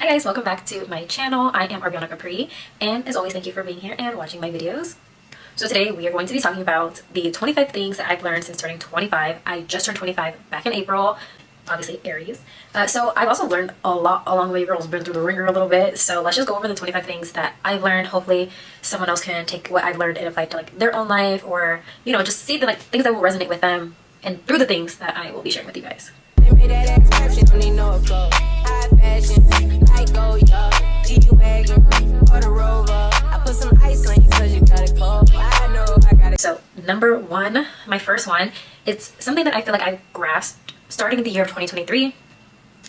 Hi guys, welcome back to my channel. I am Arbiana Capri, and as always, thank you for being here and watching my videos. So today we are going to be talking about the 25 things that I've learned since turning 25. I just turned 25 back in April, obviously Aries. So I've also learned a lot along the way. Girls been through the ringer a little bit. So let's just go over the 25 things that I've learned. Hopefully someone else can take what I've learned and apply it to like their own life, or just see the things that will resonate with them and through the things that I will be sharing with you guys. So number one, my first one, it's something that I feel like I grasped starting the year of 2023,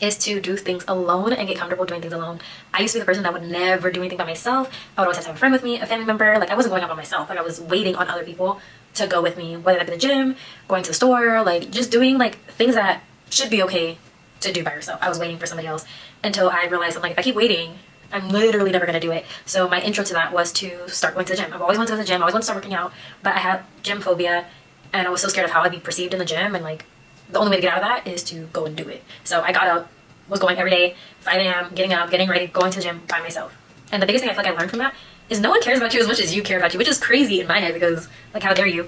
is to do things alone and get comfortable doing things alone. I used to be the person that would never do anything by myself. I would always have to have a friend with me, a family member. Like I wasn't going out by myself. Like I was waiting on other people to go with me, whether that be the gym, going to the store, like just doing like things that should be okay to do by yourself. I was waiting for somebody else until I realized I'm like, if I keep waiting, I'm literally never going to do it. So my intro to that was to start going to the gym. I've always wanted to go to the gym. I always wanted to start working out, but I had gym phobia and I was so scared of how I'd be perceived in the gym, and like the only way to get out of that is to go and do it. So I got up, was going every day, 5 a.m., getting up, getting ready, going to the gym by myself. And the biggest thing I feel like I learned from that is no one cares about you as much as you care about you, which is crazy in my head because like how dare you?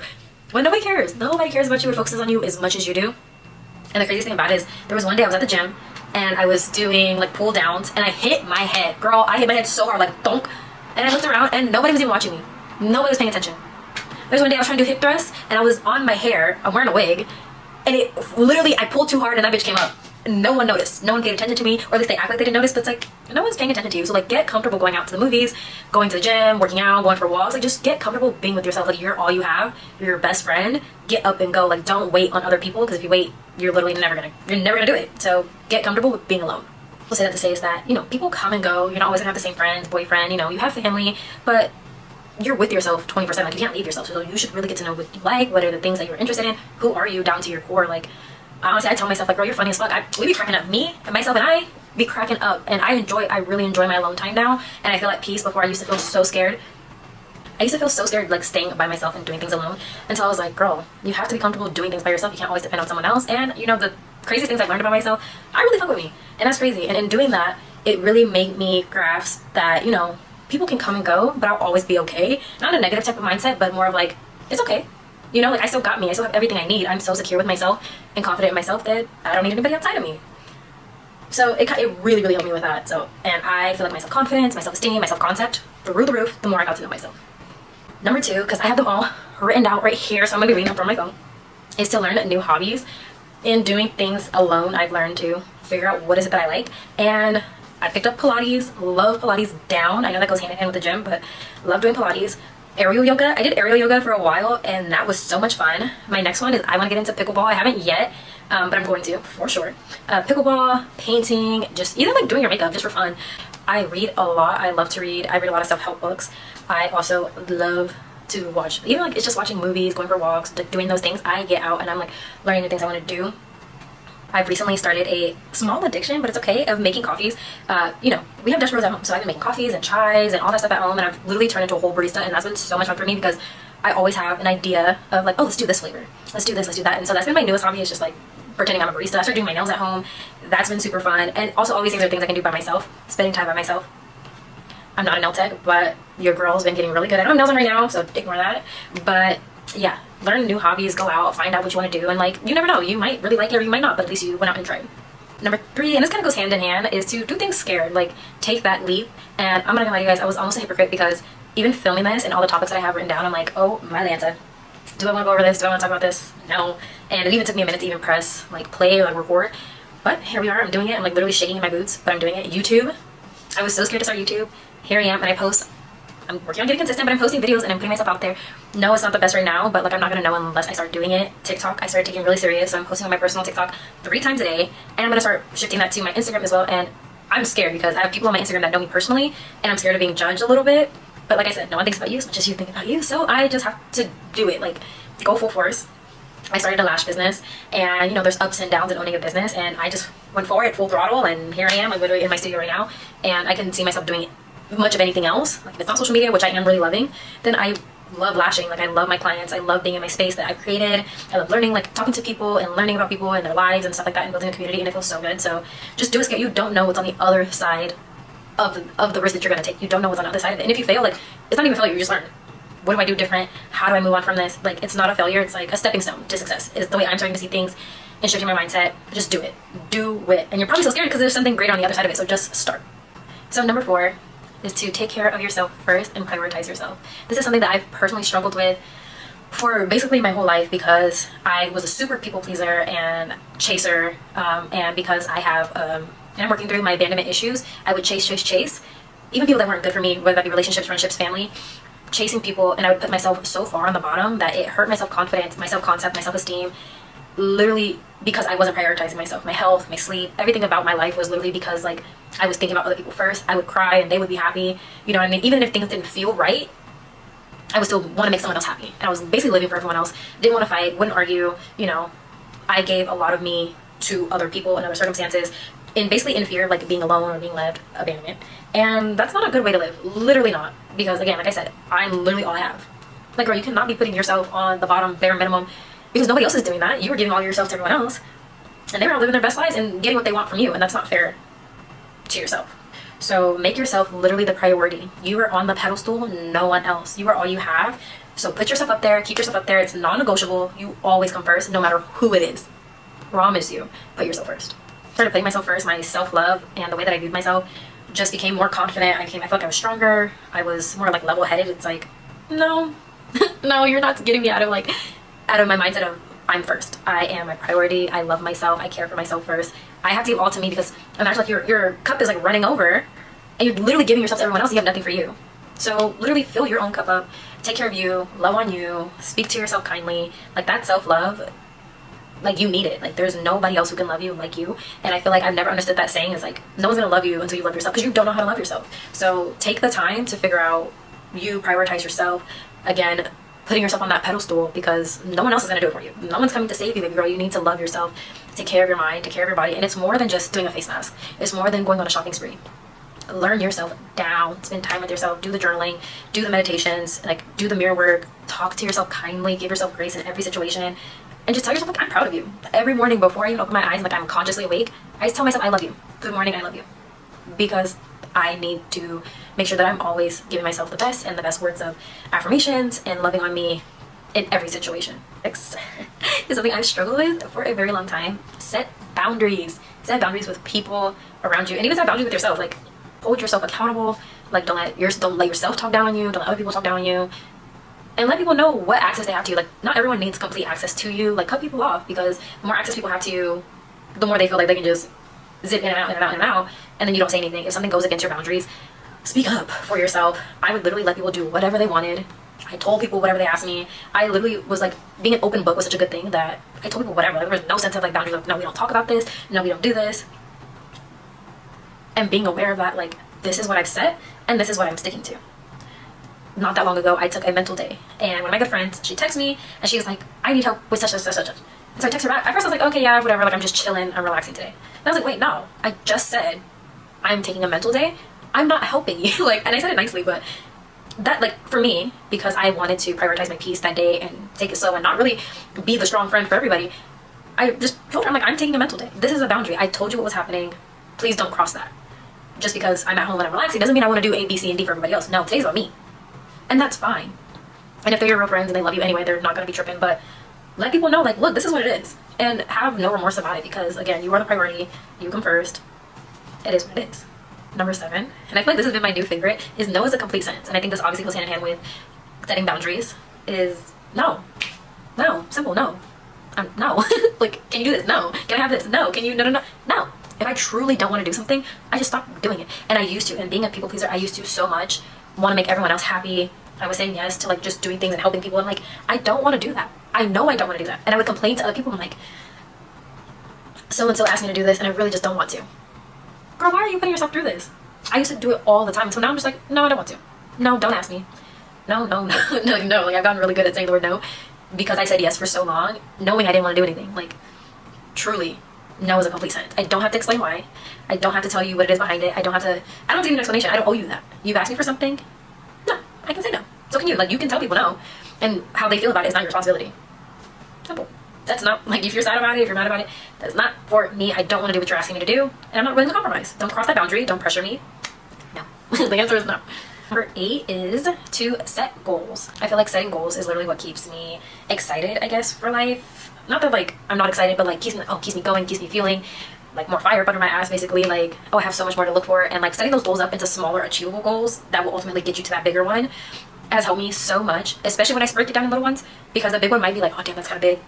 When nobody cares. Nobody cares about you or focuses on you as much as you do. And the craziest thing about it is there was one day I was at the gym and I was doing like pull downs and I hit my head. Girl, I hit my head so hard, like donk. And I looked around and nobody was even watching me. Nobody was paying attention. There's one day I was trying to do hip thrusts and I was on my hair. I'm wearing a wig. And it literally, I pulled too hard and that bitch came up. No one noticed. No one paid attention to me, or at least they act like they didn't notice, but it's like, no one's paying attention to you. So like get comfortable going out to the movies, going to the gym, working out, going for walks. Like just get comfortable being with yourself. Like you're all you have. You're your best friend. Get up and go. Like don't wait on other people, because if you wait, you're literally never gonna do it. So get comfortable with being alone. We'll say that to say is that, people come and go. You're not always gonna have the same friends, boyfriend, you have family, but you're with yourself 20%. Like you can't leave yourself. So you should really get to know what you like, what are the things that you're interested in, who are you down to your core. Like honestly, I tell myself like, girl, you're funny as fuck. We be cracking up. Me and myself and I be cracking up, and I really enjoy my alone time now, and I feel at peace. Before I used to feel so scared. I used to feel so scared like staying by myself and doing things alone, until I was like, girl, you have to be comfortable doing things by yourself. You can't always depend on someone else. And the craziest things I've learned about myself, I really fuck with me, and that's crazy. And in doing that, it really made me grasp that people can come and go, but I'll always be okay. Not a negative type of mindset, but more of like, it's okay. Like I still got me. I still have everything I need. I'm so secure with myself and confident in myself that I don't need anybody outside of me. So it really, really helped me with that. So, and I feel like my self-confidence, my self-esteem, my self-concept through the roof the more I got to know myself. Number two, because I have them all written out right here, so I'm going to be reading them from my phone, is to learn new hobbies. In doing things alone, I've learned to figure out what is it that I like. And I picked up Pilates. Love Pilates down. I know that goes hand in hand with the gym, but love doing Pilates. Aerial yoga. I did aerial yoga for a while, and that was so much fun. My next one is I want to get into pickleball. I haven't yet, but I'm going to for sure. Pickleball, painting, just even like doing your makeup just for fun. I read a lot. I love to read. I read a lot of self-help books. I also love to watch, even like it's just watching movies, going for walks, doing those things. I get out and I'm like learning new things I want to do. I've recently started a small addiction, but it's okay, of making coffees. We have Dutch Bros at home, so I've been making coffees and chais and all that stuff at home, and I've literally turned into a whole barista, and that's been so much fun for me because I always have an idea of like, oh, let's do this flavor, let's do this, let's do that. And so that's been my newest hobby, is just like pretending I'm a barista. I started doing my nails at home. That's been super fun. And also all these things are things I can do by myself, spending time by myself. I'm not a nail tech, but your girl's been getting really good. I don't have nails on right now, so ignore that. But yeah, learn new hobbies, go out, find out what you want to do, and like you never know, you might really like it or you might not, but at least you went out and tried. Number three, and this kind of goes hand in hand, is to do things scared. Like take that leap. And I'm not gonna lie to you guys, I was almost a hypocrite, because even filming this and all the topics that I have written down, I'm like, oh my Lanta, do I want to go over this? Do I want to talk about this? No. And it even took me a minute to even press like play or like record, but here we are. I'm doing it. I'm like literally shaking in my boots, but I'm doing it. YouTube, I was so scared to start YouTube. Here I am, and I post. I'm working on getting consistent, but I'm posting videos and I'm putting myself out there. No, it's not the best right now, but like I'm not gonna know unless I start doing it. TikTok, I started taking really serious, so I'm posting on my personal TikTok 3 times a day, and I'm gonna start shifting that to my Instagram as well. And I'm scared because I have people on my Instagram that know me personally, and I'm scared of being judged a little bit. But like I said, no one thinks about you as much as you think about you, so I just have to do it, like go full force. I started a lash business, and there's ups and downs in owning a business, and I just went for it full throttle, and here I am. I'm literally in my studio right now, and I can see myself doing much of anything else. Like if it's not social media, which I am really loving, then I love lashing. Like I love my clients. I love being in my space that I've created. I love learning, like talking to people and learning about people and their lives and stuff like that, and building a community, and it feels so good. So just do it. You don't know what's on the other side of the risk that you're going to take. You don't know what's on the other side of it. And if you fail, like, it's not even a failure, you just learn. What do I do different? How do I move on from this? Like, it's not a failure, it's like a stepping stone to success, is the way I'm starting to see things and shifting my mindset. Just do it. Do it. And you're probably so scared because there's something great on the other side of it, so just start. So number 4 is to take care of yourself first and prioritize yourself. This is something that I've personally struggled with for basically my whole life, because I was a super people pleaser and chaser, and because I have and I'm working through my abandonment issues, I would chase even people that weren't good for me, whether that be relationships, friendships, family, chasing people, and I would put myself so far on the bottom that it hurt my self-confidence, my self-concept, my self-esteem, literally because I wasn't prioritizing myself, my health, my sleep, everything about my life was literally because like I was thinking about other people first. I would cry and they would be happy, you know what I mean? Even if things didn't feel right, I would still want to make someone else happy. And I was basically living for everyone else. Didn't want to fight, wouldn't argue, you know. I gave a lot of me to other people in other circumstances, and basically in fear of like being alone or being left, abandonment. And that's not a good way to live. Literally not. Because again, like I said, I'm literally all I have. Like, girl, you cannot be putting yourself on the bottom bare minimum because nobody else is doing that. You were giving all yourself to everyone else, and they were all living their best lives and getting what they want from you, and that's not fair to yourself. So make yourself literally the priority. You are on the pedestal, no one else. You are all you have. So put yourself up there, keep yourself up there. It's non-negotiable. You always come first, no matter who it is. Promise you, put yourself first. Started putting myself first. My self-love and the way that I viewed myself just became more confident. I felt like I was stronger. I was more like level-headed. It's like, no, no, you're not getting me out of my mindset of I'm first. I am my priority. I love myself. I care for myself first. I have to give all to me, because imagine like your cup is like running over and you're literally giving yourself to everyone else. You have nothing for you. So literally fill your own cup up, take care of you, love on you, speak to yourself kindly. Like, that self-love, like, you need it. Like, there's nobody else who can love you like you. And I feel like I've never understood that saying. It's like, no one's gonna love you until you love yourself, because you don't know how to love yourself. So take the time to figure out you, prioritize yourself. Again, putting yourself on that pedestal, because no one else is going to do it for you. No one's coming to save you, baby girl. You need to love yourself, take care of your mind, take care of your body. And it's more than just doing a face mask. It's more than going on a shopping spree. Learn yourself down, spend time with yourself, do the journaling, do the meditations, like, do the mirror work, talk to yourself kindly, give yourself grace in every situation, and just tell yourself, like, I'm proud of you. Every morning before I even open my eyes, like, I'm consciously awake, I just tell myself, I love you. Good morning, I love you. Because I need to make sure that I'm always giving myself the best and the best words of affirmations and loving on me in every situation. It's something I've struggled with for a very long time. Set boundaries. Set boundaries with people around you, and even set boundaries with yourself. Like, hold yourself accountable. Like, don't let yourself talk down on you. Don't let other people talk down on you. And let people know what access they have to you. Like, not everyone needs complete access to you. Like, cut people off, because the more access people have to you, the more they feel like they can just zip in and out, in and out, in and out, and then you don't say anything. If something goes against your boundaries, speak up for yourself. I would literally let people do whatever they wanted. I told people whatever they asked me. I literally was like, being an open book was such a good thing that I told people whatever. Like, there was no sense of like boundaries. Like, no, we don't talk about this. No, we don't do this. And being aware of that, like, this is what I've set, and this is what I'm sticking to. Not that long ago, I took a mental day, and one of my good friends, she texted me, and she was like, I need help with such. And so I texted her back. At first I was like, okay, yeah, whatever, like, I'm just chilling, I'm relaxing today. And I was like, wait, no, I just said I'm taking a mental day. I'm not helping you. Like, and I said it nicely, but that, like, for me, because I wanted to prioritize my peace that day and take it slow and not really be the strong friend for everybody, I just told her, I'm like, I'm taking a mental day. This is a boundary. I told you what was happening. Please don't cross that. Just because I'm at home and I'm relaxing doesn't mean I want to do A, B, C, and D for everybody else. No, today's about me. And that's fine. And if they're your real friends and they love you anyway, they're not going to be tripping. But let people know, like, look, this is what it is. And have no remorse about it, because, again, you are the priority. You come first. It is what it is. Number 7, and I feel like this has been my new favorite, is no is a complete sentence. And I think this obviously goes hand in hand with setting boundaries, is no. No. Simple, no. No. Like, can you do this? No. Can I have this? No. Can you? No. No. If I truly don't want to do something, I just stop doing it. And I used to, and being a people pleaser, I used to so much want to make everyone else happy. I was saying yes to, like, just doing things and helping people. I'm like, I don't want to do that. I know I don't want to do that. And I would complain to other people. I'm like, so-and-so asked me to do this, and I really just don't want to. Girl, why are you putting yourself through this? I used to do it all the time. So now I'm just like, no, I don't want to. No, don't ask me. No. No. Like, I've gotten really good at saying the word no, because I said yes for so long, knowing I didn't want to do anything. Like, truly, no is a complete sentence. I don't have to explain why. I don't have to tell you what it is behind it. I don't give you an explanation. I don't owe you that. You've asked me for something. No, I can say no. So can you. Like, you can tell people no, and how they feel about it is not your responsibility. Simple. That's not, like, if you're sad about it, if you're mad about it, that's not for me. I don't want to do what you're asking me to do, and I'm not willing to compromise. Don't cross that boundary. Don't pressure me. The answer is no. Number 8 is to set goals. I feel like setting goals is literally what keeps me excited, I guess, for life. Not that like I'm not excited, but like keeps me going, keeps me feeling like more fire up under my ass, basically. Like, oh, I have so much more to look for. And like setting those goals up into smaller achievable goals that will ultimately get you to that bigger one has helped me so much, especially when I break it down in little ones, because the big one might be like, oh damn, that's kind of big,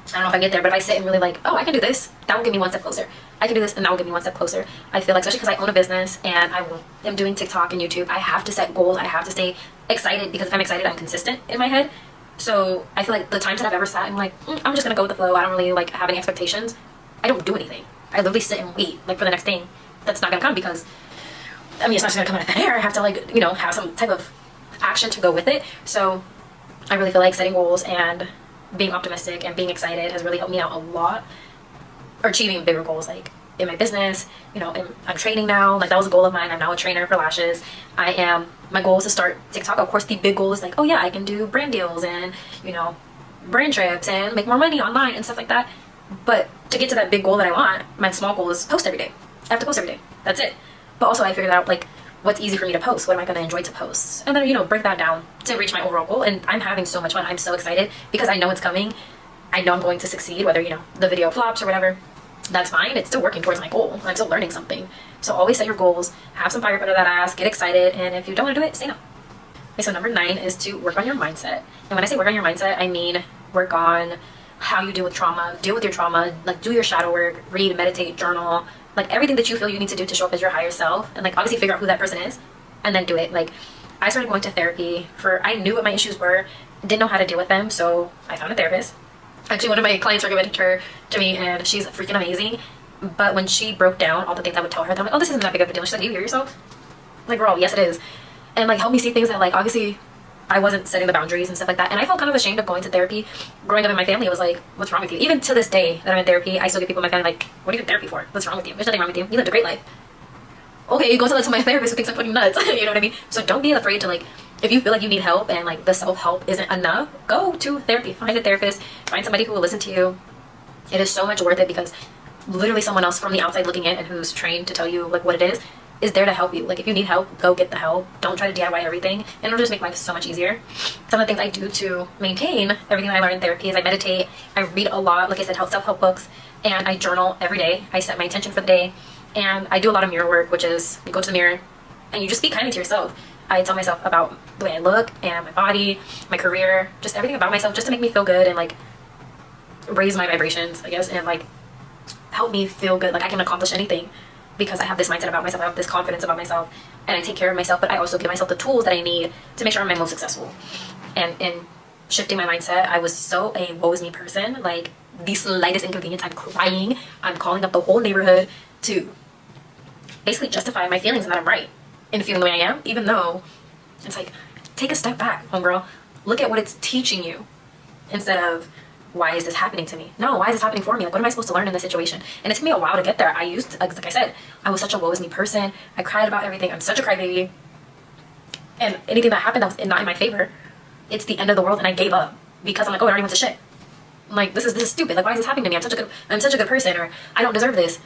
I don't know if I get there. But if I sit and really like, oh, I can do this, that will get me one step closer. I can do this and that will get me one step closer. I feel like, especially because I own a business and I am doing TikTok and YouTube, I have to set goals. I have to stay excited, because if I'm excited, I'm consistent in my head. So I feel like the times that I've ever sat and like, I'm just gonna go with the flow, I don't really like have any expectations, I don't do anything. I literally sit and wait like for the next thing that's not gonna come, because I mean, it's not just gonna come out of thin air. I have to like, you know, have some type of action to go with it. So I really feel like setting goals and being optimistic and being excited has really helped me out a lot, or achieving bigger goals, like in my business. You know, I'm training now. Like, that was a goal of mine. I'm now a trainer for lashes. My goal is to start TikTok. Of course, the big goal is like, oh yeah, I can do brand deals and, you know, brand trips and make more money online and stuff like that. But to get to that big goal that I want, my small goal is post every day. I have to post every day. That's it. But also I figured out like what's easy for me to post. What am I going to enjoy to post? And then, you know, break that down to reach my overall goal. And I'm having so much fun. I'm so excited because I know it's coming. I know I'm going to succeed, whether, you know, the video flops or whatever. That's fine. It's still working towards my goal. I'm still learning something. So always set your goals, have some fire under that ass, get excited, and if you don't want to do it, say no. Okay, so number 9 is to work on your mindset. And when I say work on your mindset, I mean work on how you deal with trauma, deal with your trauma, like do your shadow work, read, meditate, journal, like everything that you feel you need to do to show up as your higher self, and like obviously figure out who that person is and then do it. Like, I started going to therapy I knew what my issues were, didn't know how to deal with them, so I found a therapist. Actually, one of my clients recommended her to me, and she's freaking amazing. But when she broke down all the things I would tell her, I'm like, oh, this isn't that big of a deal. She's like, you hear yourself? I'm like, girl, yes it is. And like helped me see things that like obviously I wasn't setting the boundaries and stuff like that. And I felt kind of ashamed of going to therapy. Growing up in my family, it was like, what's wrong with you? Even to this day that I'm in therapy, I still get people in my family like, what are you in therapy for? What's wrong with you? There's nothing wrong with you. You lived a great life. Okay, you go tell that to my therapist who thinks I'm fucking nuts. You know what I mean? So don't be afraid to like, if you feel like you need help and like the self-help isn't enough, go to therapy. Find a therapist. Find somebody who will listen to you. It is so much worth it, because literally someone else from the outside looking in and who's trained to tell you like what it is there to help you. Like, if you need help, go get the help. Don't try to DIY everything, and it'll just make life so much easier. Some of the things I do to maintain everything I learned in therapy is I meditate, I read a lot, like I said, self-help books, and I journal every day. I set my intention for the day, and I do a lot of mirror work, which is you go to the mirror and you just be kind to yourself. I tell myself about the way I look and my body, my career, just everything about myself, just to make me feel good and like raise my vibrations, I guess, and like help me feel good, like I can accomplish anything, because I have this mindset about myself, I have this confidence about myself, and I take care of myself. But I also give myself the tools that I need to make sure I'm my most successful. And in shifting my mindset, I was so a woe is me person. Like, the slightest inconvenience, I'm crying, I'm calling up the whole neighborhood to basically justify my feelings and that I'm right in feeling the way I am, even though it's like, take a step back, homegirl. Look at what it's teaching you, instead of, why is this happening to me? No, why is this happening for me? Like, what am I supposed to learn in this situation? And it took me a while to get there. Like I said, I was such a woe is me person. I cried about everything. I'm such a crybaby. And anything that happened that was not in my favor, it's the end of the world, and I gave up, because I'm like, oh, it already went to shit. I'm like, this is stupid. Like, why is this happening to me? I'm such a good person, or I don't deserve this.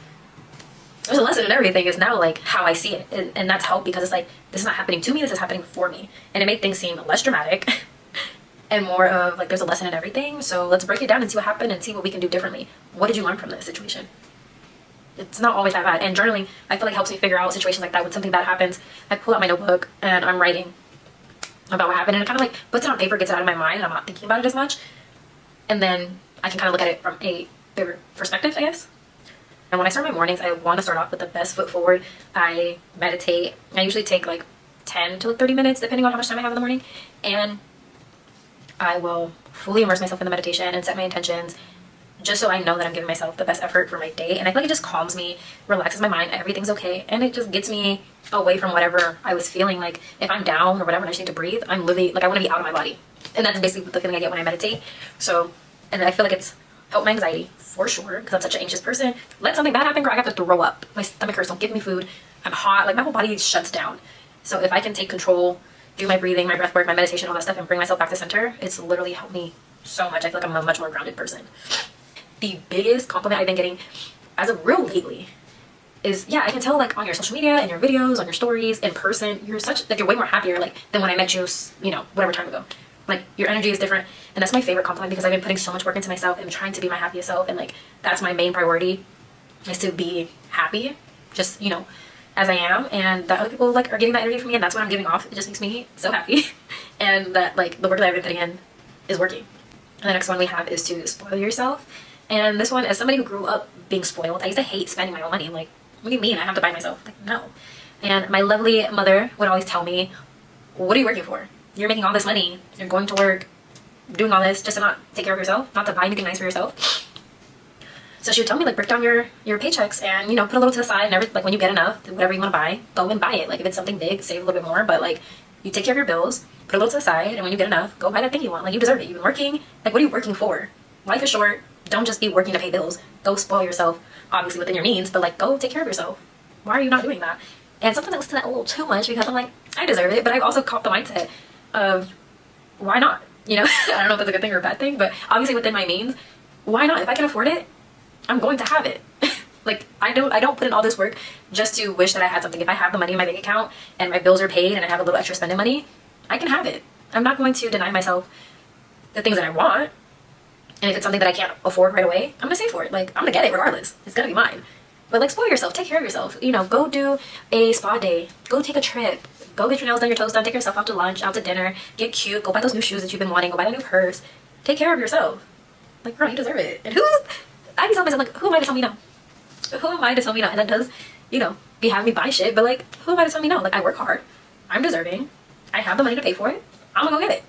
There's a lesson in everything, is now like how I see it. And that's helped, because it's like, this is not happening to me, this is happening for me. And it made things seem less dramatic and more of like, there's a lesson in everything. So let's break it down and see what happened and see what we can do differently. What did you learn from this situation? It's not always that bad. And journaling, I feel like, helps me figure out situations like that. When something bad happens, I pull out my notebook and I'm writing about what happened, and it kind of like puts it on paper, gets it out of my mind, and I'm not thinking about it as much. And then I can kind of look at it from a bigger perspective, I guess. And when I start my mornings, I want to start off with the best foot forward. I meditate. I usually take like 10 to like 30 minutes, depending on how much time I have in the morning. And I will fully immerse myself in the meditation and set my intentions, just so I know that I'm giving myself the best effort for my day. And I feel like it just calms me, relaxes my mind, everything's okay. And it just gets me away from whatever I was feeling. Like, if I'm down or whatever and I just need to breathe, I'm literally, like, I want to be out of my body. And that's basically the feeling I get when I meditate. So, and I feel like it's helped my anxiety, for sure, because I'm such an anxious person. Let something bad happen, girl, I have to throw up. My stomach hurts, don't give me food. I'm hot, like, my whole body shuts down. So if I can take control, do my breathing, my breath work, my meditation, all that stuff, and bring myself back to center, it's literally helped me so much. I feel like I'm a much more grounded person. The biggest compliment I've been getting as of real lately is, yeah, I can tell like on your social media and your videos, on your stories, in person, you're such, like, you're way more happier like than when I met you, you know, whatever time ago. Like, your energy is different, and that's my favorite compliment, because I've been putting so much work into myself and trying to be my happiest self, and like that's my main priority, is to be happy, just, you know, as I am, and that other people like are getting that energy from me, and that's what I'm giving off. It just makes me so happy and that like the work that I've been putting in is working. And the next one we have is to spoil yourself. And this one, as somebody who grew up being spoiled, I used to hate spending my own money. Like, what do you mean I have to buy myself? Like, no. And my lovely mother would always tell me, what are you working for? You're making all this money, you're going to work, doing all this just to not take care of yourself, not to buy anything nice for yourself. So she would tell me, like, break down your paychecks and, you know, put a little to the side, and like when you get enough, whatever you want to buy, go and buy it. Like, if it's something big, save a little bit more, but like, you take care of your bills, put a little to the side, and when you get enough, go buy that thing you want. Like, you deserve it. You've been working. Like, what are you working for? Life is short. Don't just be working to pay bills. Go spoil yourself, obviously within your means, but like, go take care of yourself. Why are you not doing that? And sometimes I listen to that a little too much, because I'm like, I deserve it, but I've also caught the mindset of, why not? You know, I don't know if that's a good thing or a bad thing, but obviously within my means, why not? If I can afford it, I'm going to have it. Like, I don't put in all this work just to wish that I had something. If I have the money in my bank account and my bills are paid and I have a little extra spending money, I can have it. I'm not going to deny myself the things that I want. And if it's something that I can't afford right away, I'm gonna save for it. Like, I'm gonna get it regardless. It's gonna be mine. But like, spoil yourself, take care of yourself. You know, go do a spa day, go take a trip, go get your nails done, your toes done, take yourself out to lunch, out to dinner, get cute, go buy those new shoes that you've been wanting, go buy that new purse. Take care of yourself. Like, girl, you deserve it. And I be telling myself, like, who am I to tell me no? Who am I to tell me no? And that does, you know, be having me buy shit, but like, who am I to tell me no? Like, I work hard, I'm deserving, I have the money to pay for it, I'm gonna go get it.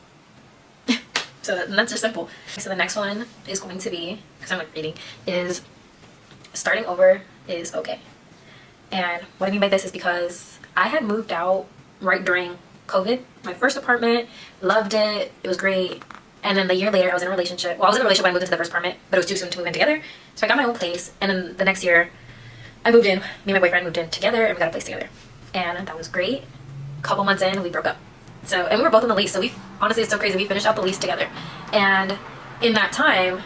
So that's just simple. So the next one is going to be, because I'm like reading, is starting over is okay. And what I mean by this is because I had moved out right during COVID, my first apartment, loved it, it was great. And then the year later I was in a relationship. Well, I was in a relationship when I moved into the first apartment, but it was too soon to move in together. So I got my own place, and then the next year I moved in, me and my boyfriend moved in together, and we got a place together. And that was great. A couple months in, we broke up. So, and we were both on the lease, so we, honestly, it's so crazy, we finished out the lease together. And in that time,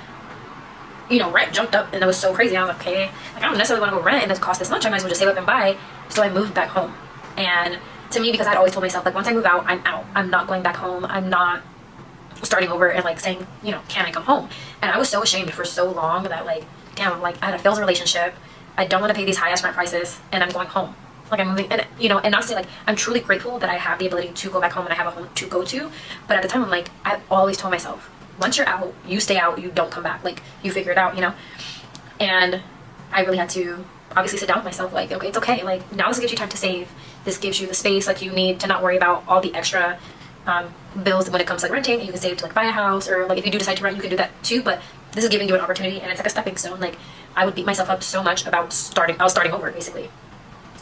you know, rent jumped up, and it was so crazy. I was like, okay, like, I don't necessarily want to go rent, and this cost this much, I might as well just save up and buy. So I moved back home. And to me, because I'd always told myself, like, once I move out, I'm out. I'm not going back home. I'm not starting over and like saying, you know, can I come home? And I was so ashamed for so long that like, damn, like, I had a failed relationship, I don't want to pay these high ass rent prices, and I'm going home. Like, I'm moving, and you know, and not to say, like, I'm truly grateful that I have the ability to go back home and I have a home to go to, but at the time I'm like, I always told myself, once you're out, you stay out, you don't come back, like, you figure it out, you know. And I really had to obviously sit down with myself, like, okay, it's okay, like, now this gives you time to save, this gives you the space, like, you need to not worry about all the extra bills when it comes to like renting. You can save to like buy a house, or like if you do decide to rent, you can do that too, but this is giving you an opportunity, and it's like a stepping stone. Like, I would beat myself up so much about starting over basically,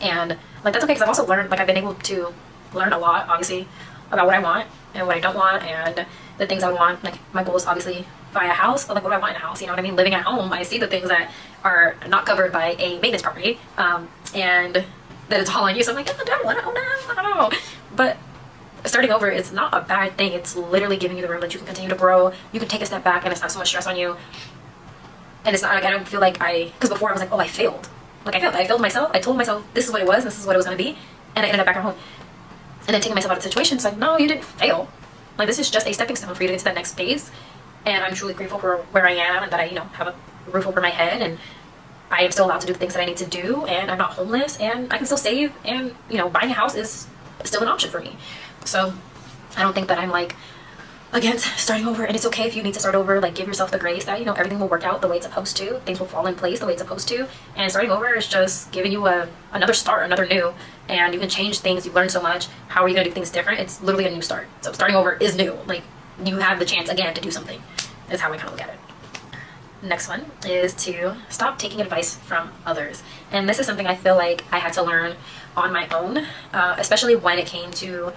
and like, that's okay, because I've also learned, like, I've been able to learn a lot obviously about what I want and what I don't want, and the things I want. Like, my goal is obviously buy a house, but like, what do I want in a house, you know what I mean? Living at home, I see the things that are not covered by a maintenance property, and that it's all on you, so I'm like, oh, I don't know, but starting over is not a bad thing. It's literally giving you the room that you can continue to grow. You can take a step back, and it's not so much stress on you. And it's not like, I don't feel like because before I was like, oh, I failed. Like, I failed myself. I told myself this is what it was, this is what it was going to be, and I ended up back at home. And then taking myself out of the situation, it's like, no, you didn't fail. Like, this is just a stepping stone for you to get to that next phase. And I'm truly grateful for where I am, and that I, you know, have a roof over my head, and I am still allowed to do the things that I need to do, and I'm not homeless, and I can still save, and, you know, buying a house is still an option for me. So I don't think that I'm like against starting over, and it's okay if you need to start over. Like, give yourself the grace that, you know, everything will work out the way it's supposed to, things will fall in place the way it's supposed to, and starting over is just giving you another start, another new, and you can change things. You've learned so much. How are you gonna do things different? It's literally a new start. So starting over is new. Like, you have the chance again to do something, is how I kind of look at it. Next one is to stop taking advice from others. And this is something I feel like I had to learn on my own, especially when it came to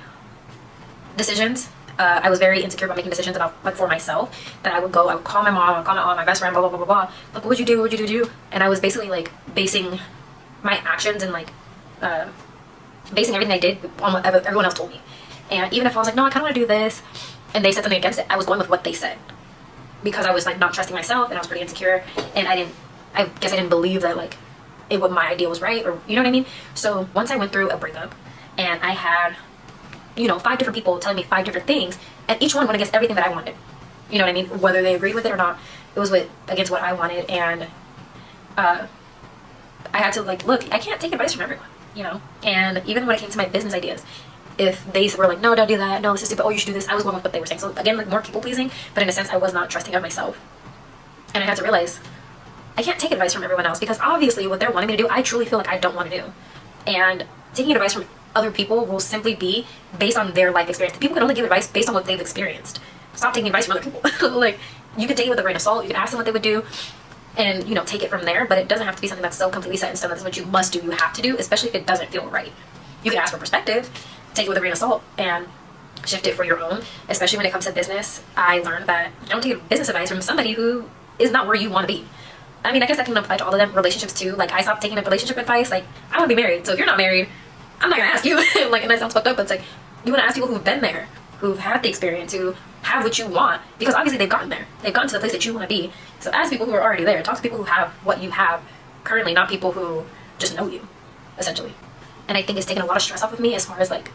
decisions. I was very insecure about making decisions about, like, for myself, that I would call my mom, I would call my aunt, my best friend, blah, blah, blah, blah, blah. Like, what would you do? What would you do? And I was basically, like, basing my actions and, like, basing everything I did on what everyone else told me. And even if I was like, no, I kind of want to do this, and they said something against it, I was going with what they said. Because I was, like, not trusting myself, and I was pretty insecure, and I guess I didn't believe that, like, what my idea was right, or you know what I mean. So once I went through a breakup and I had, you know, 5 different people telling me 5 different things, and each one went against everything that I wanted, you know what I mean, whether they agreed with it or not, it was against what I wanted. And I had to like, look, I can't take advice from everyone, you know. And even when it came to my business ideas, if they were like, no, don't do that, no, this is stupid, oh, you should do this, I was going with what they were saying. So again, like more people pleasing, but in a sense I was not trusting of myself. And I had to realize I can't take advice from everyone else, because obviously what they're wanting me to do, I truly feel like I don't want to do. And taking advice from other people will simply be based on their life experience. People can only give advice based on what they've experienced. Stop taking advice from other people. Like, you can take it with a grain of salt, you can ask them what they would do, and, you know, take it from there, but it doesn't have to be something that's so completely set in stone. That's what you must do, you have to do, especially if it doesn't feel right. You can ask for perspective, take it with a grain of salt, and shift it for your own. Especially when it comes to business, I learned that you don't take business advice from somebody who is not where you want to be. I mean, I guess that can apply to all of them, relationships too. Like, I stopped taking a relationship advice. Like, I want to be married, so if you're not married, I'm not gonna ask you. Like, and that sounds fucked up, but it's like, you want to ask people who've been there, who've had the experience, who have what you want, because obviously they've gotten there. They've gotten to the place that you want to be. So ask people who are already there. Talk to people who have what you have currently, not people who just know you, essentially. And I think it's taken a lot of stress off of me as far as like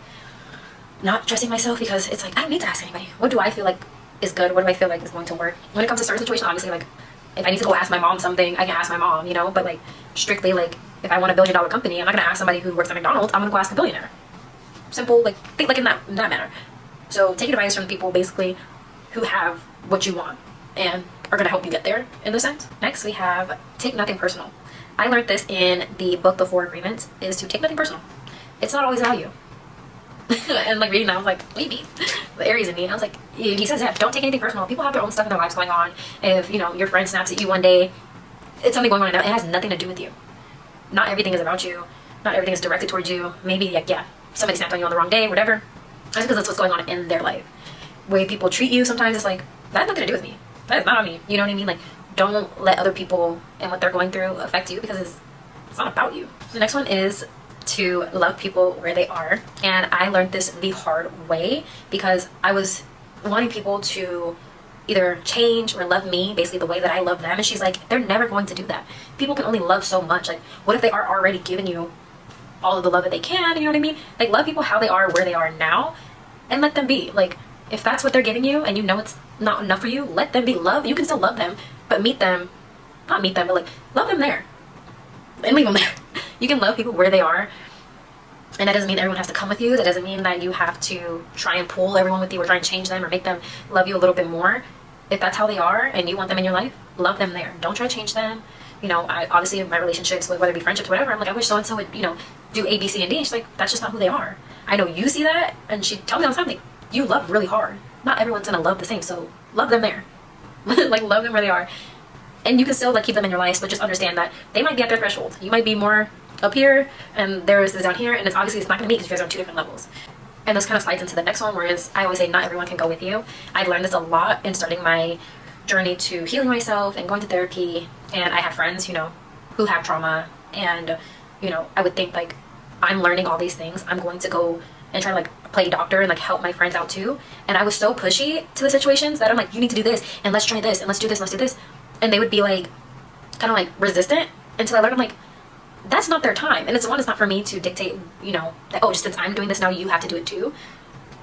not trusting myself, because it's like, I don't need to ask anybody. What do I feel like is good? What do I feel like is going to work? When it comes to certain situations, obviously, like, if I need to go ask my mom something, I can ask my mom, you know, but like, strictly, like, if I want a $1 billion company, I'm not gonna ask somebody who works at McDonald's, I'm gonna go ask a billionaire. Simple, like, think like in that manner. So take advice from people basically who have what you want and are gonna help you get there, in the sense. Next we have take nothing personal. I learned this in the book The 4 Agreements, is to take nothing personal. It's not always about you. And like reading that, I was like, maybe the Aries in me, I was like, he says, yeah, don't take anything personal. People have their own stuff in their lives going on. If, you know, your friend snaps at you one day, it's something going on, and it has nothing to do with you. Not everything is about you. Not everything is directed towards you. Maybe, like, yeah, somebody snapped on you on the wrong day, whatever. That's because that's what's going on in their life. The way people treat you sometimes, it's like, that has nothing to do with me. That is not on me. You know what I mean? Like, don't let other people and what they're going through affect you, because it's not about you. The next one is to love people where they are. And I learned this the hard way, because I was wanting people to either change or love me basically the way that I love them, and she's like, they're never going to do that. People can only love so much. Like, what if they are already giving you all of the love that they can? You know what I mean? Like, love people how they are, where they are now, and let them be. Like, if that's what they're giving you and you know it's not enough for you, let them be. Love, you can still love them, but not meet them, but like, love them there and leave them there. You can love people where they are, and that doesn't mean everyone has to come with you. That doesn't mean that you have to try and pull everyone with you or try and change them or make them love you a little bit more. If that's how they are and you want them in your life, love them there. Don't try to change them. You know, I obviously in my relationships, whether it be friendships, whatever, I'm like, I wish so-and-so would, you know, do A, B, C, and D. And she's like, that's just not who they are. I know you see that, and she tells me all the time, like, you love really hard. Not everyone's gonna love the same, so love them there. Like, love them where they are. And you can still, like, keep them in your life, but just understand that they might be at their threshold. You might be more up here, and theirs is down here, and it's obviously it's not gonna meet because you guys are on 2 different levels. And this kind of slides into the next one, whereas I always say not everyone can go with you. I've learned this a lot in starting my journey to healing myself and going to therapy. And I have friends, you know, who have trauma, and, you know, I would think, like, I'm learning all these things, I'm going to go and try to, like, play doctor and, like, help my friends out too. And I was so pushy to the situations that I'm like, you need to do this, and let's try this, and let's do this, and let's do this. And they would be like, kind of like resistant, until I learned, I'm like, that's not their time. And it's not for me to dictate, you know, that, oh, just since I'm doing this now, you have to do it too.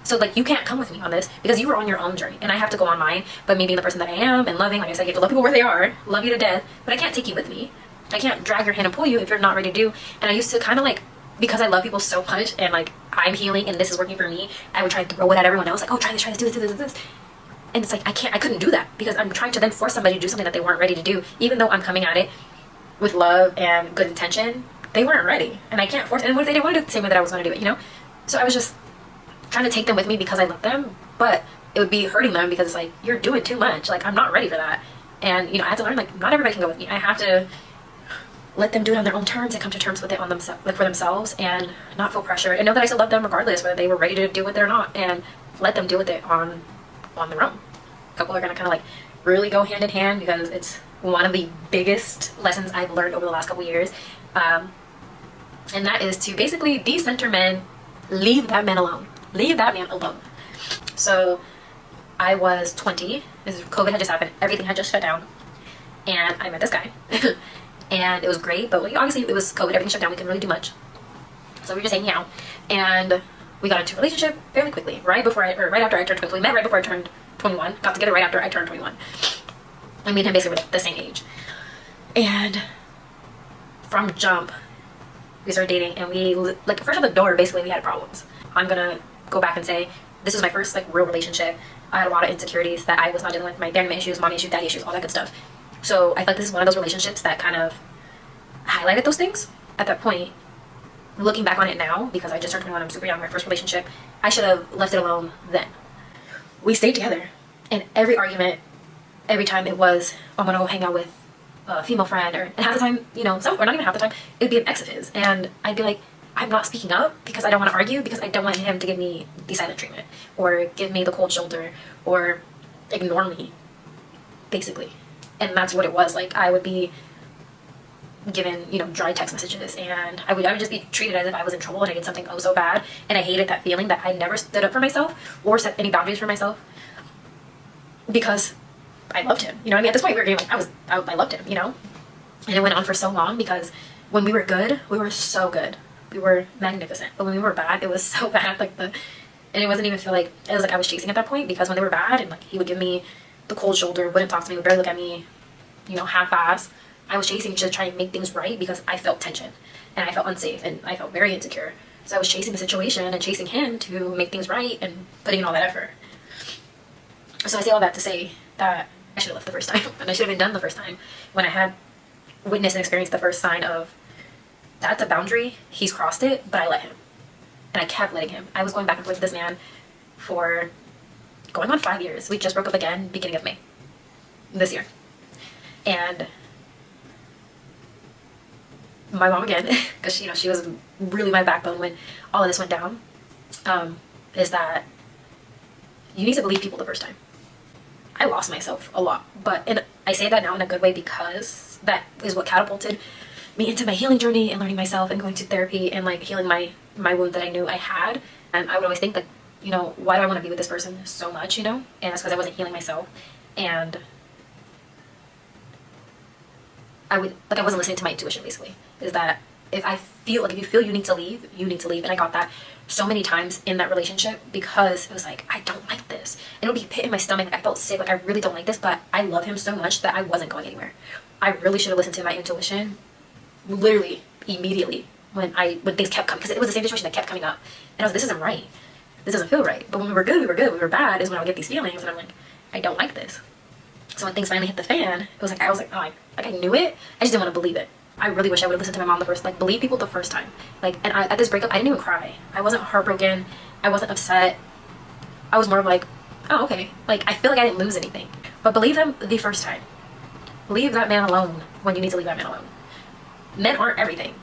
So, like, you can't come with me on this, because you were on your own journey, and I have to go on mine. But me being the person that I am and loving, like I said, you have to love people where they are, love you to death, but I can't take you with me. I can't drag your hand and pull you if you're not ready to do. And I used to kind of, like, because I love people so much, and, like, I'm healing and this is working for me, I would try to throw it at everyone else, like, oh, try this, do this, do this, do this. And it's like, I couldn't do that, because I'm trying to then force somebody to do something that they weren't ready to do. Even though I'm coming at it with love and good intention, they weren't ready, and I can't force. And what if they didn't want to do it the same way that I was going to do it, you know? So I was just trying to take them with me because I love them, but it would be hurting them, because it's like, you're doing too much. Like, I'm not ready for that. And, you know, I have to learn, like, not everybody can go with me. I have to let them do it on their own terms and come to terms with it on themselves, like, for themselves, and not feel pressured, and know that I still love them regardless whether they were ready to deal with it or not, and let them deal with it on their own. A couple are gonna kind of, like, really go hand in hand, because it's one of the biggest lessons I've learned over the last couple years. And that is to basically decenter men. Leave that man alone. Leave that man alone. So I was 20. COVID had just happened. Everything had just shut down. And I met this guy. and it was great. But like, obviously it was COVID, everything shut down, we couldn't really do much. So we were just hanging out, and we got into a relationship fairly quickly, right after I turned 21. We met right before I turned 21, got together right after I turned 21. I mean, him basically were like the same age. And from jump, we started dating, and we, like, first out the door, basically we had problems. I'm gonna go back and say, this was my first, like, real relationship. I had a lot of insecurities that I was not dealing with, my abandonment issues, mommy issues, daddy issues, all that good stuff. So I feel like this is one of those relationships that kind of highlighted those things. At that point, looking back on it now, because I just turned 21, I'm super young, my first relationship, I should have left it alone then. We stayed together, and every argument, every time it was, I'm gonna go hang out with a female friend, and half the time, you know, or not even half the time, it would be an ex of his, and I'd be like, I'm not speaking up because I don't want to argue, because I don't want him to give me the silent treatment, or give me the cold shoulder, or ignore me, basically. And that's what it was. Like, I would be given, you know, dry text messages, and I would just be treated as if I was in trouble and I did something oh so bad, and I hated that feeling that I never stood up for myself or set any boundaries for myself because I loved him. You know what I mean? At this point, we were getting, like, I loved him, you know? And it went on for so long because when we were good, we were so good. We were magnificent. But when we were bad, it was so bad. Like, and it wasn't even feel like, it was like I was chasing at that point, because when they were bad, and like he would give me the cold shoulder, wouldn't talk to me, would barely look at me, you know, half-ass, I was chasing to try and make things right because I felt tension and I felt unsafe and I felt very insecure. So I was chasing the situation and chasing him to make things right and putting in all that effort. So I say all that to say that I should have left the first time, and I should have been done the first time when I had witnessed and experienced the first sign of, that's a boundary, he's crossed it, but I let him. And I kept letting him. I was going back and forth with this man for going on 5 years. We just broke up again beginning of May this year. And my mom again, because, you know, she was really my backbone when all of this went down, is that you need to believe people the first time. I lost myself a lot, and I say that now in a good way, because that is what catapulted me into my healing journey and learning myself and going to therapy and like healing my wound that I knew I had. And I would always think that, you know, why do I want to be with this person so much, you know? And that's because I wasn't healing myself, and I wasn't listening to my intuition, basically. Is that if you feel you need to leave, you need to leave. And I got that so many times in that relationship, because it was like, I don't like this. And it would be a pit in my stomach. Like, I felt sick. Like, I really don't like this, but I love him so much that I wasn't going anywhere. I really should have listened to my intuition literally immediately when things kept coming, because it was the same situation that kept coming up. And I was like, this isn't right. This doesn't feel right. But when we were good, we were good. When we were bad is when I would get these feelings, and I'm like, I don't like this. So when things finally hit the fan, I was like, oh, I knew it. I just didn't want to believe it. I really wish I would have listened to my mom the first, like, believe people the first time. Like, and at this breakup, I didn't even cry. I wasn't heartbroken. I wasn't upset. I was more of like, oh, okay. Like, I feel like I didn't lose anything. But believe them the first time. Leave that man alone when you need to leave that man alone. Men aren't everything.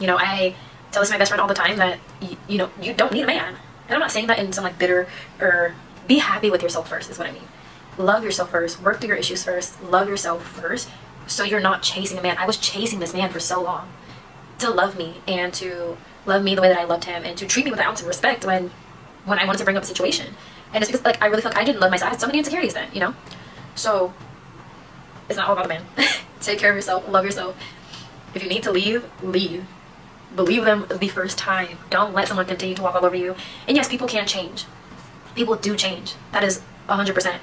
You know, I tell this to my best friend all the time that, you know, you don't need a man. And I'm not saying that in some, like, bitter, or be happy with yourself first is what I mean. Love yourself first. Work through your issues first. Love yourself first. So you're not chasing a man. I was chasing this man for so long to love me, and to love me the way that I loved him, and to treat me with an ounce of respect when I wanted to bring up a situation. And it's because, like, I really felt like I didn't love myself. I had so many insecurities then, you know? So it's not all about a man. Take care of yourself. Love yourself. If you need to leave, leave. Believe them the first time. Don't let someone continue to walk all over you. And yes, people can change. People do change. That is 100%.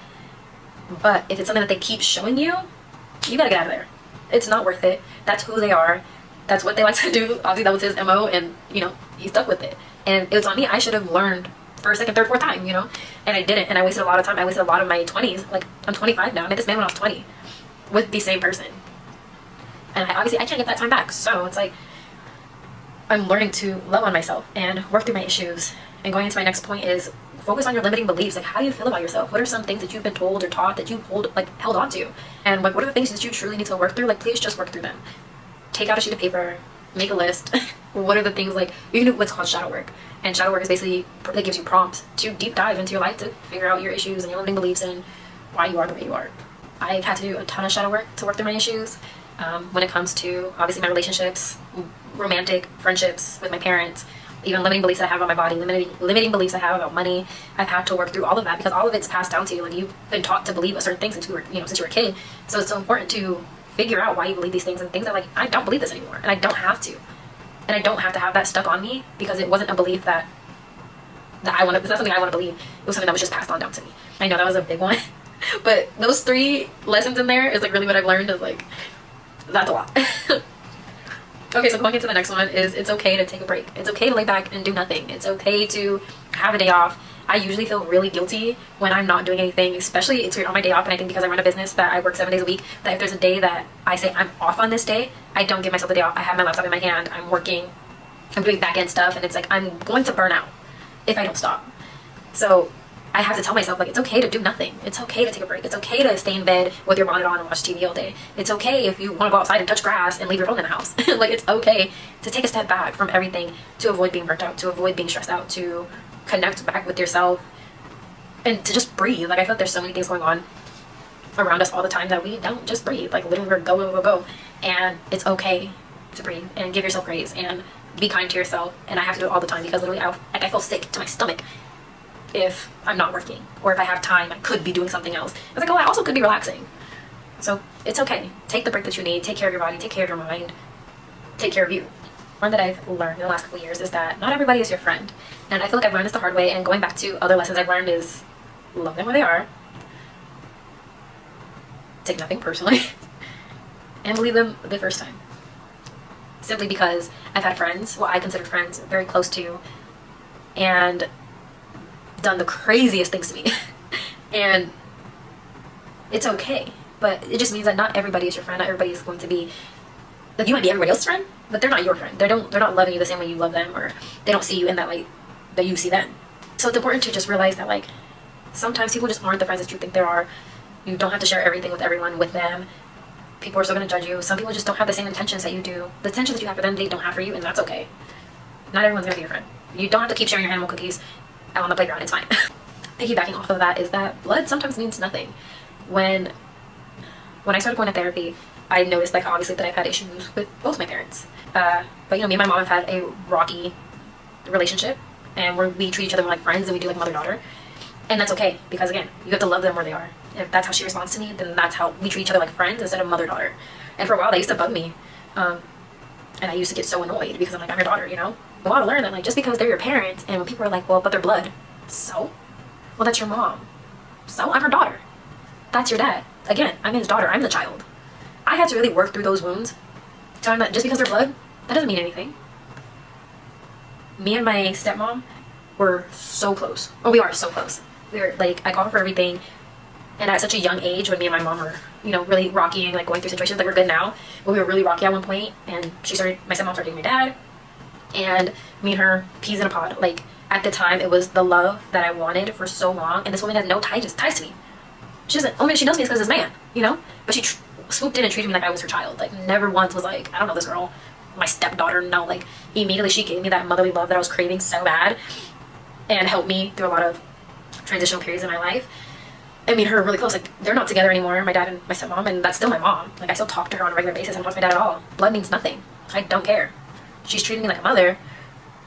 But if it's something that they keep showing you, you gotta get out of there. It's not worth it. That's who they are. That's what they like to do. Obviously, that was his MO, and, you know, he stuck with it. And it was on me. I should have learned first, second, third, fourth time, you know? And I didn't. And I wasted a lot of time. I wasted a lot of my 20s. Like, I'm 25 now. I met this man when I was 20 with the same person. And obviously, I can't get that time back. So it's like, I'm learning to love on myself and work through my issues. And going into my next point is focus on your limiting beliefs. Like, how do you feel about yourself? What are some things that you've been told or taught that you held on to? And like, what are the things that you truly need to work through? Like, please just work through them. Take out a sheet of paper, make a list. What are the things, like, you can do what's called shadow work. And shadow work is basically, that gives you prompts to deep dive into your life to figure out your issues and your limiting beliefs and why you are the way you are. I've had to do a ton of shadow work to work through my issues. When it comes to, obviously, my relationships, romantic friendships with my parents, even limiting beliefs that I have about my body, limiting beliefs I have about money. I've had to work through all of that because all of it's passed down to you. Like, you've been taught to believe a certain thing since you were a kid. So it's so important to figure out why you believe these things and things that like I don't believe this anymore, and I don't have to, and I don't have to have that stuck on me because it wasn't a belief that I want to. It's not something I want to believe. It was something that was just passed on down to me. I know that was a big one, but those 3 lessons in there is like really what I've learned is like that's a lot. Okay, so going into the next one is it's okay to take a break. It's okay to lay back and do nothing. It's okay to have a day off. I usually feel really guilty when I'm not doing anything, especially it's on my day off, and I think because I run a business that I work 7 days a week, that if there's a day that I say I'm off on this day, I don't give myself the day off. I have my laptop in my hand, I'm working, I'm doing back-end stuff, and it's like I'm going to burn out if I don't stop. So I have to tell myself, like, it's okay to do nothing. It's okay to take a break. It's okay to stay in bed with your bonnet on and watch TV all day. It's okay if you want to go outside and touch grass and leave your phone in the house. Like, it's okay to take a step back from everything, to avoid being burnt out, to avoid being stressed out, to connect back with yourself, and to just breathe. Like, I feel like there's so many things going on around us all the time that we don't just breathe. Like, literally we're go. And it's okay to breathe and give yourself grace and be kind to yourself. And I have to do it all the time because literally I feel sick to my stomach if I'm not working, or if I have time I could be doing something else. It's like, oh, I also could be relaxing. So it's okay. Take the break that you need. Take care of your body. Take care of your mind. Take care of you. One that I've learned in the last couple of years is that not everybody is your friend. And I feel like I've learned this the hard way, and going back to other lessons I've learned is love them where they are. Take nothing personally. And believe them the first time. Simply because I've had friends, what I consider friends, very close to, and done the craziest things to me. And it's okay, but it just means that not everybody is your friend. Not everybody is going to be, like, you might be everybody else's friend, but they're not your friend. They're not loving you the same way you love them, or they don't see you in that light that you see them. So it's important to just realize that, like, sometimes people just aren't the friends that you think they are. You don't have to share everything with everyone with them. People are still going to judge you. Some people just don't have the same intentions that you do. The intentions that you have for them, they don't have for you, and that's okay. Not everyone's going to be your friend. You don't have to keep sharing your animal cookies out on the playground. It's fine. Piggybacking off of that is that blood sometimes means nothing. When I started going to therapy, I noticed, like, obviously that I've had issues with both my parents. But, you know, me and my mom have had a rocky relationship, and we treat each other more like friends than we do like mother-daughter. And that's okay, because again, you have to love them where they are. If that's how she responds to me, then that's how we treat each other, like friends instead of mother-daughter. And for a while, that used to bug me. And I used to get so annoyed because I'm like, I'm your daughter, you know? I want to learn that, like, just because they're your parents, and when people are like, well, but they're blood. So? Well, that's your mom. So? I'm her daughter. That's your dad. Again, I'm his daughter. I'm the child. I had to really work through those wounds to learn that just because they're blood, that doesn't mean anything. Me and my stepmom were so close. Oh, we are so close. We were, like, I call her for everything. And at such a young age, when me and my mom were, you know, really rocky and, like, going through situations, like, we're good now, but we were really rocky at one point, and my stepmom started dating my dad, and me and her, peas in a pod. Like, at the time, it was the love that I wanted for so long, and this woman had no ties to me. She doesn't, only she knows me is because of this man, you know? But she swooped in and treated me like I was her child. Like, never once was like, I don't know this girl, my stepdaughter. No, like, immediately she gave me that motherly love that I was craving so bad, and helped me through a lot of transitional periods in my life. I mean, her really close. Like, they're not together anymore, my dad and my stepmom, and that's still my mom. Like, I still talk to her on a regular basis. I don't talk to my dad at all. Blood means nothing. I don't care. She's treated me like a mother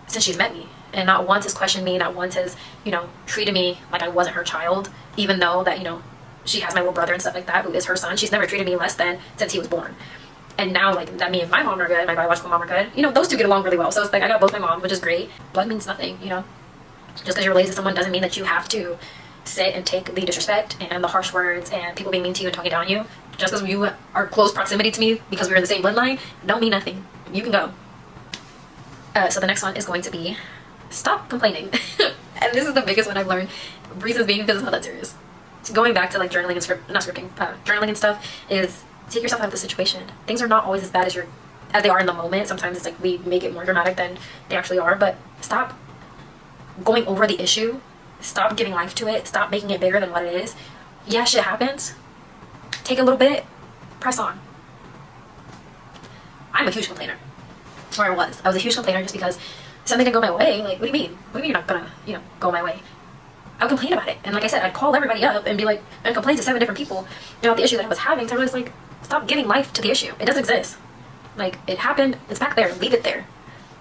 since she's met me, and not once has questioned me, not once has, you know, treated me like I wasn't her child, even though that, you know, she has my little brother and stuff like that, who is her son. She's never treated me less than since he was born. And now, like, that me and my mom are good, my biological mom are good, you know, those two get along really well. So it's like, I got both my mom, which is great. Blood means nothing, you know? Just because you're related to someone doesn't mean that you have to sit and take the disrespect and the harsh words and people being mean to you and talking down on you. Just because you are close proximity to me because we're in the same bloodline, don't mean nothing. You can go. So the next one is going to be stop complaining. And this is the biggest one I've learned. Reasons being because it's not that serious. Going back to, like, journaling and journaling and stuff, is take yourself out of the situation. Things are not always as bad as they are in the moment. Sometimes it's like we make it more dramatic than they actually are, but stop going over the issue. Stop giving life to it. Stop making it bigger than what it is. Yeah, shit happens. Take a little bit. Press on. I'm a huge complainer. Or I was. I was a huge complainer just because something didn't go my way. Like, what do you mean? What do you mean you're not gonna, you know, go my way? I would complain about it. And like I said, I'd call everybody up and be like, and complain to 7 different people about the issue that I was having. So I was like, stop giving life to the issue. It doesn't exist. Like, it happened. It's back there. Leave it there.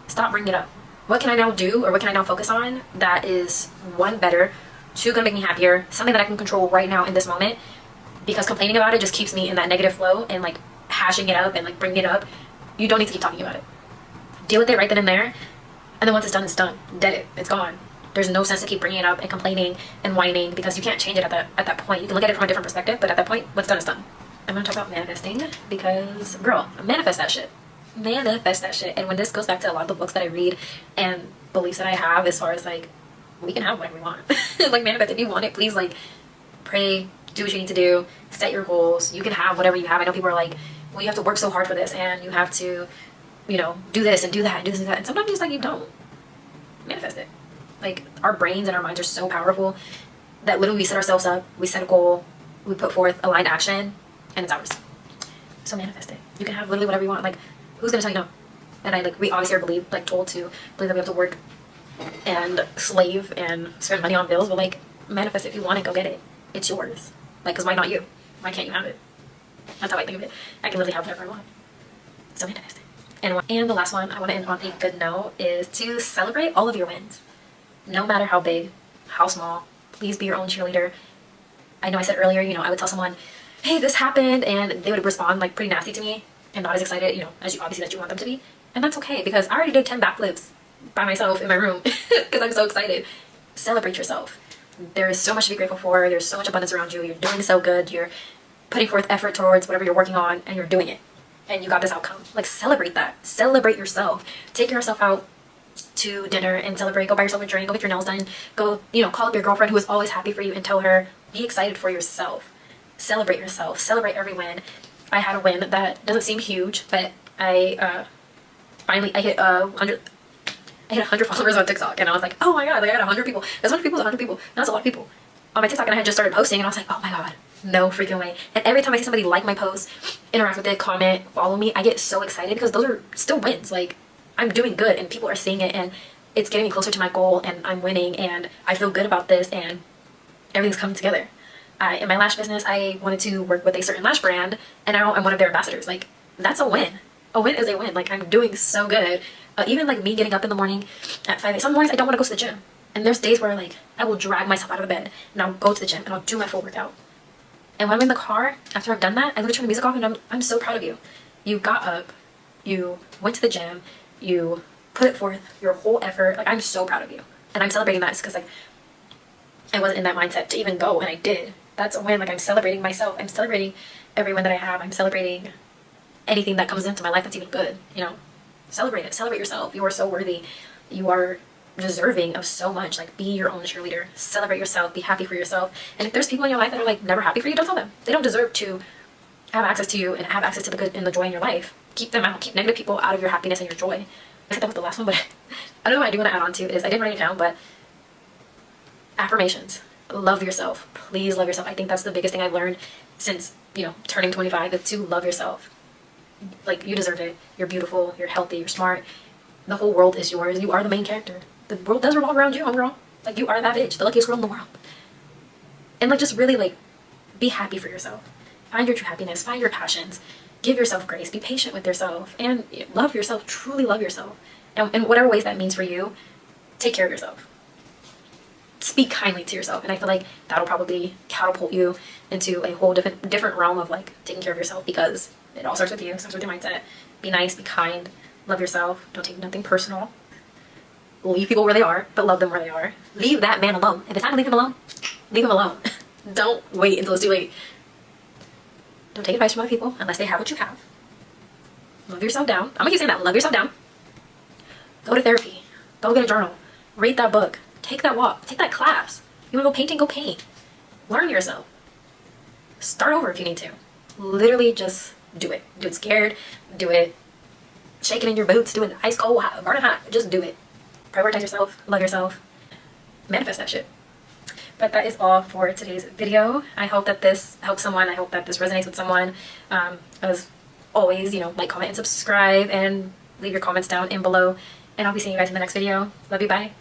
Stop bringing it up. What can I now do, or what can I now focus on that is, 1, better, 2, gonna make me happier, something that I can control right now in this moment, because complaining about it just keeps me in that negative flow, and, like, hashing it up and like bringing it up, you don't need to keep talking about it. Deal with it right then and there, and then once it's done. Dead it. It's gone. There's no sense to keep bringing it up and complaining and whining because you can't change it at that point. You can look at it from a different perspective, but at that point, what's done is done. I'm gonna talk about manifesting because, girl, manifest that shit. Manifest that shit. And when this goes back to a lot of the books that I read and beliefs that I have, as far as like, we can have whatever we want. Like, manifest. If you want it, please, like, pray, do what you need to do, set your goals. You can have whatever you have. I know people are like, well, you have to work so hard for this, and you have to, you know, do this and do that and do this and that. And sometimes it's like you don't. Manifest it. Like, our brains and our minds are so powerful that literally we set ourselves up, we set a goal, we put forth aligned action, and it's ours. So manifest it. You can have literally whatever you want. Like, who's gonna tell you no? And we obviously are told to believe that we have to work and slave and spend money on bills, but like, manifest it. If you want it, go get it. It's yours. Like, because why not you? Why can't you have it? That's how I think of it. I can literally have whatever I want. So manifest it. And the last one I want to end on a good note is to celebrate all of your wins. No matter how big, how small, please be your own cheerleader. I know I said earlier, you know, I would tell someone, hey, this happened, and they would respond like pretty nasty to me and not as excited, you know, as you obviously that you want them to be. And that's okay, because I already did 10 backflips by myself in my room because I'm so excited. Celebrate yourself. There is so much to be grateful for. There's so much abundance around you. You're doing so good. You're putting forth effort towards whatever you're working on, and you're doing it. And you got this outcome. Like, celebrate that. Celebrate yourself. Take yourself out to dinner and celebrate. Go buy yourself a drink. Go get your nails done. Go, you know, call up your girlfriend who is always happy for you and tell her, be excited for yourself. Celebrate yourself. Celebrate every win. I had a win that doesn't seem huge, but I finally hit 100. I hit 100 followers on TikTok, and I was like, oh my god, like I got 100 people. That's 100 people. 100 people. That's a lot of people on my TikTok, and I had just started posting, and I was like, oh my god, no freaking way. And every time I see somebody like my post, interact with it, comment, follow me, I get so excited because those are still wins. Like, I'm doing good, and people are seeing it, and it's getting me closer to my goal, and I'm winning, and I feel good about this, and everything's coming together. In my lash business, I wanted to work with a certain lash brand, and now I'm one of their ambassadors. Like, that's a win. A win is a win. Like, I'm doing so good. Even like me getting up in the morning at 5 a.m. Some mornings I don't want to go to the gym. And there's days where like I will drag myself out of the bed and I'll go to the gym and I'll do my full workout. And when I'm in the car, after I've done that, I literally turn the music off and I'm so proud of you. You got up, you went to the gym, you put forth your whole effort. Like, I'm so proud of you. And I'm celebrating that because like I wasn't in that mindset to even go, and I did. That's a win. Like, I'm celebrating myself. I'm celebrating every win that I have. I'm celebrating anything that comes into my life that's even good, you know. Celebrate it. Celebrate yourself. You are so worthy. You are deserving of so much. Like, be your own cheerleader. Celebrate yourself. Be happy for yourself. And if there's people in your life that are like never happy for you, don't tell them. They don't deserve to have access to you and have access to the good and the joy in your life. Keep them out. Keep negative people out of your happiness and your joy. I said that was the last one, but I don't know what I do want to add on to is I didn't write it down, but affirmations. Love yourself. Please love yourself. I think that's the biggest thing I've learned since, you know, turning 25 is to love yourself. Like, you deserve it. You're beautiful. You're healthy. You're smart. The whole world is yours. You are the main character. The world does revolve around you, homegirl. Like, you are that bitch, the luckiest girl in the world. And like, just really like, be happy for yourself. Find your true happiness. Find your passions. Give yourself grace. Be patient with yourself, and love yourself. Truly love yourself. And in whatever ways that means for you, take care of yourself. Speak kindly to yourself, and I feel like that'll probably catapult you into a whole different realm of like taking care of yourself, because it all starts with you. It starts with your mindset. Be nice, be kind, love yourself. Don't take nothing personal. Leave people where they are, but love them where they are. Leave that man alone. If it's time to leave him alone, leave him alone. Don't wait until it's too late. Don't take advice from other people unless they have what you have. Love yourself down. I'm gonna keep saying that. Love yourself down. Go to therapy. Go get a journal. Read that book. Take that walk. Take that class. You wanna go painting? Go paint. Learn yourself. Start over if you need to. Literally just do it. Do it scared. Do it shaking in your boots. Do it ice cold, hot, burning hot. Just do it. Prioritize yourself. Love yourself. Manifest that shit. But that is all for today's video. I hope that this helps someone. I hope that this resonates with someone. As always, you know, like, comment, and subscribe, and leave your comments down in below. And I'll be seeing you guys in the next video. Love you. Bye.